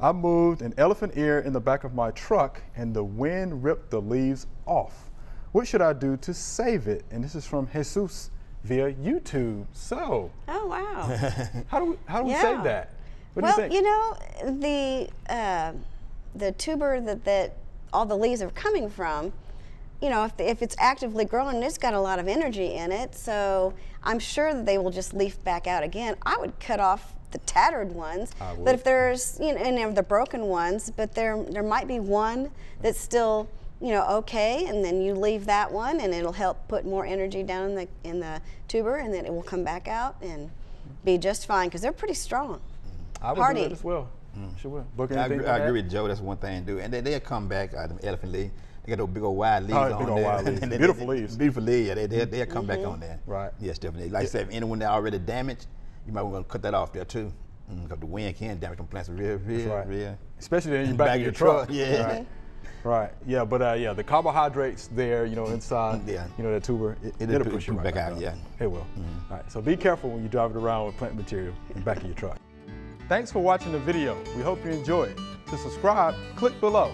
I moved an elephant ear in the back of my truck and the wind ripped the leaves off. What should I do to save it? And this is from Jesus via YouTube. So, Oh, wow. how do we Yeah. save that? What Well, do you think? you know, the tuber that all the leaves are coming from, you know, if it's actively growing, it's got a lot of energy in it, so I'm sure that they will just leaf back out again. I would cut off the tattered ones, but if there's, you know, and the broken ones, but there might be one that's still, you know, okay, and then you leave that one, and it'll help put more energy down in the tuber, and then it will come back out and be just fine because they're pretty strong. I would Hardy. do it as well. Sure will. Book I anything agree, on I that? agree with Joe. That's one thing to do. And then they'll come back out of the elephant leaf. They got those big old wide leaves Oh, on big old there. wide leaves. And Beautiful leaves. Beautiful leaves. Yeah, they'll come back on there. Right. Yes, definitely. Like I said, if anyone that already damaged, you might want to cut that off there too. Because the wind can damage them plants real. Right. Especially in the back of your truck. Yeah. Right. Right. Yeah, but yeah, the carbohydrates there, you know, inside, Yeah. you know, that tuber, it'll push you right back out. up. Yeah. It will. All right. So be careful when you drive it around with plant material in the back of your truck. Thanks for watching the video. We hope you enjoy it. To subscribe, click below.